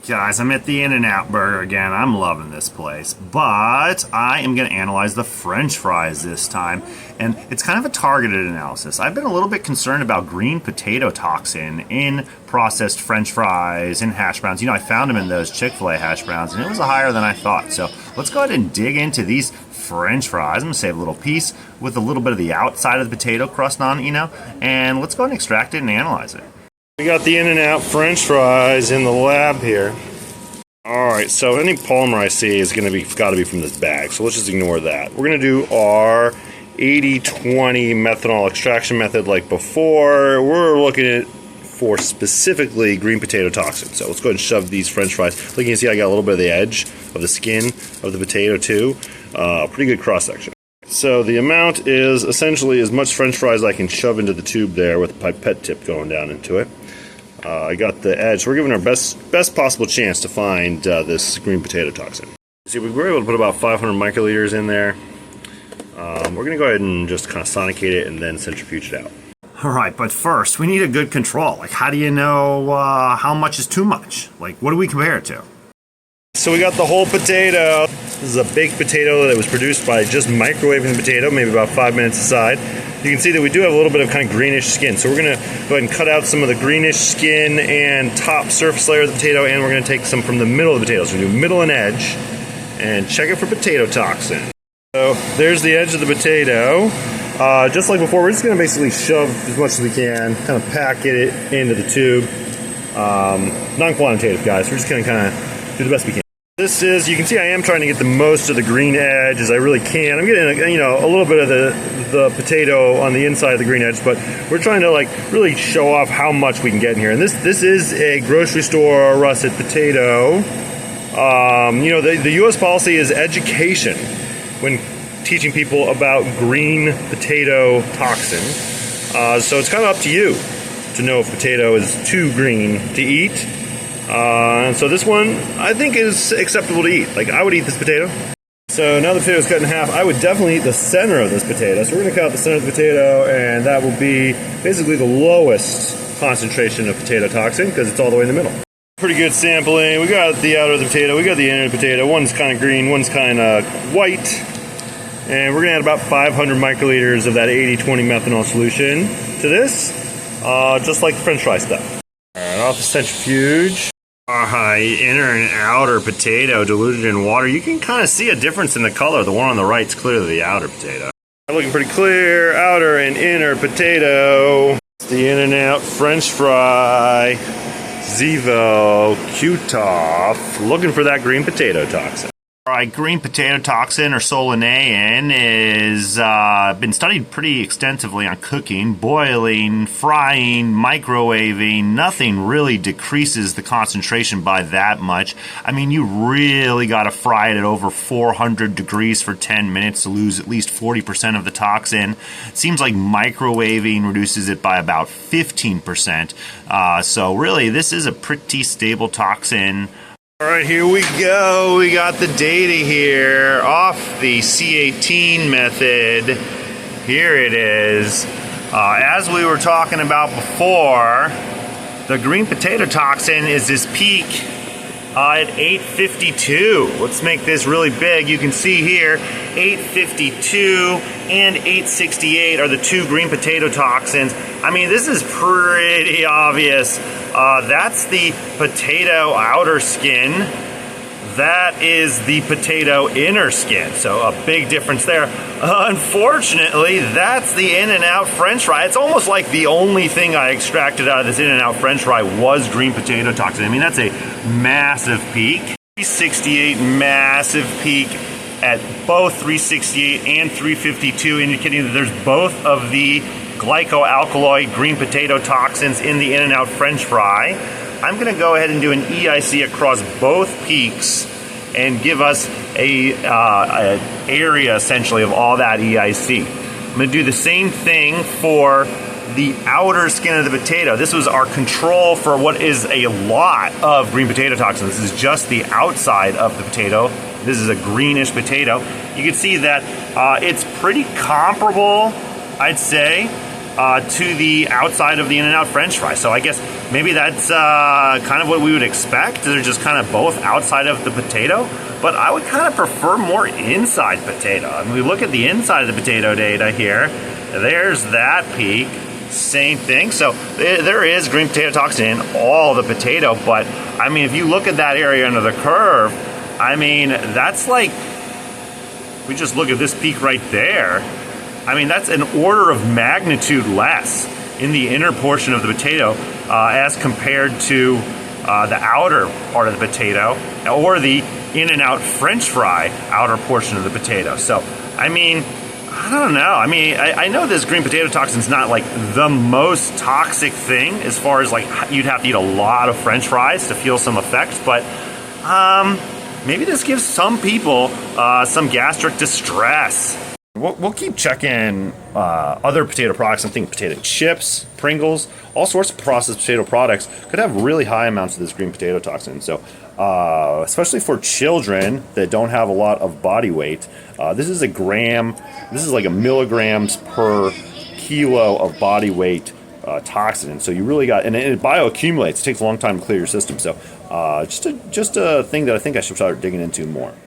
Guys, I'm at the In-N-Out Burger again. I'm loving this place, but I am going to analyze the French fries this time, and it's kind of a targeted analysis. I've been a little bit concerned about green potato toxin in processed French fries and hash browns. You know, I found them in those Chick-fil-A hash browns, and it was higher than I thought. So let's go ahead and dig into these French fries. I'm going to save a little piece with a little bit of the outside of the potato crust on it, you know, and let's go ahead and extract it and analyze it. We got the In-N-Out French fries in the lab here. Alright, so any polymer I see is going to be got to be from this bag, so let's just ignore that. We're going to do our 80-20 methanol extraction method like before. We're looking at for specifically green potato toxin. So let's go ahead and shove these French fries. Like you can see, I got a little bit of the edge of the skin of the potato too. Pretty good cross section. So the amount is essentially as much French fries I can shove into the tube there with a pipette tip going down into it. I got the edge. We're giving our best possible chance to find this green potato toxin. See, we were able to put about 500 microliters in there. We're going to go ahead and just kind of sonicate it and then centrifuge it out. Alright, but first, we need a good control. Like, how do you know how much is too much? Like, what do we compare it to? So we got the whole potato. This is a baked potato that was produced by just microwaving the potato, maybe about 5 minutes aside. You can see that we do have a little bit of kind of greenish skin. So we're going to go ahead and cut out some of the greenish skin and top surface layer of the potato, and we're going to take some from the middle of the potato. So we do middle and edge, and check it for potato toxin. So there's the edge of the potato. Just like before, we're just going to basically shove as much as we can, kind of pack it into the tube. Non-quantitative, guys. We're just going to kind of do the best we can. This is, you can see I am trying to get the most of the green edge as I really can. I'm getting, a little bit of the potato on the inside of the green edge, but we're trying to like really show off how much we can get in here. And this is a grocery store russet potato. The U.S. policy is education when teaching people about green potato toxin. So it's kind of up to you to know if potato is too green to eat. And so this one, I think, is acceptable to eat. Like, I would eat this potato. So now the potato is cut in half. I would definitely eat the center of this potato. So we're going to cut out the center of the potato, and that will be basically the lowest concentration of potato toxin because it's all the way in the middle. Pretty good sampling. We got the outer of the potato. We got the inner of the potato. One's kind of green, one's kind of white. And we're going to add about 500 microliters of that 80-20 methanol solution to this, just like the French fry stuff. All right, off the centrifuge. Inner and outer potato diluted in water. You can kind of see a difference in the color. The one on the right is clearly the outer potato. Looking pretty clear. Outer and inner potato. The In-N-Out French fry. Zevo. Q-Toff. Looking for that green potato toxin. Alright, green potato toxin, or solanain, is been studied pretty extensively on cooking, boiling, frying, microwaving. Nothing really decreases the concentration by that much. I mean, you really got to fry it at over 400 degrees for 10 minutes to lose at least 40% of the toxin. It seems like microwaving reduces it by about 15%. So really, this is a pretty stable toxin. Alright, here we go. We got the data here off the C18 method. Here it is. As we were talking about before, the green potato toxin is this peak at 852. Let's make this really big. You can see here 852 and 868 are the two green potato toxins. I mean, this is pretty obvious. That's the potato outer skin. That is the potato inner skin. So a big difference there. Unfortunately, that's the In-N-Out French fry. It's almost like the only thing I extracted out of this In-N-Out French fry was green potato toxin. I mean, that's a massive peak. 368 massive peak at both 368 and 352, indicating that there's both of the glycoalkaloid green potato toxins in the In-N-Out French fry. I'm going to go ahead and do an EIC across both peaks and give us an area essentially of all that EIC. I'm going to do the same thing for the outer skin of the potato. This was our control for what is a lot of green potato toxin. This is just the outside of the potato. This is a greenish potato. You can see that it's pretty comparable, I'd say, to the outside of the In-N-Out French fry. So I guess maybe that's kind of what we would expect. They're just kind of both outside of the potato. But I would kind of prefer more inside potato. I mean, we look at the inside of the potato data here. There's that peak. Same thing. So there is green potato toxin in all the potato. But, I mean, if you look at that area under the curve, I mean, that's like, we just look at this peak right there. I mean, that's an order of magnitude less in the inner portion of the potato as compared to the outer part of the potato or the In-N-Out French fry outer portion of the potato. So, I mean, I don't know. I mean, I know this green potato toxin is not like the most toxic thing as far as like you'd have to eat a lot of French fries to feel some effects, but maybe this gives some people some gastric distress. We'll keep checking other potato products. I'm thinking potato chips, Pringles, all sorts of processed potato products could have really high amounts of this green potato toxin. So, especially for children that don't have a lot of body weight, this is a gram. This is like a milligrams per kilo of body weight toxin. So you really got, and it bioaccumulates. It takes a long time to clear your system. So, just a thing that I think I should start digging into more.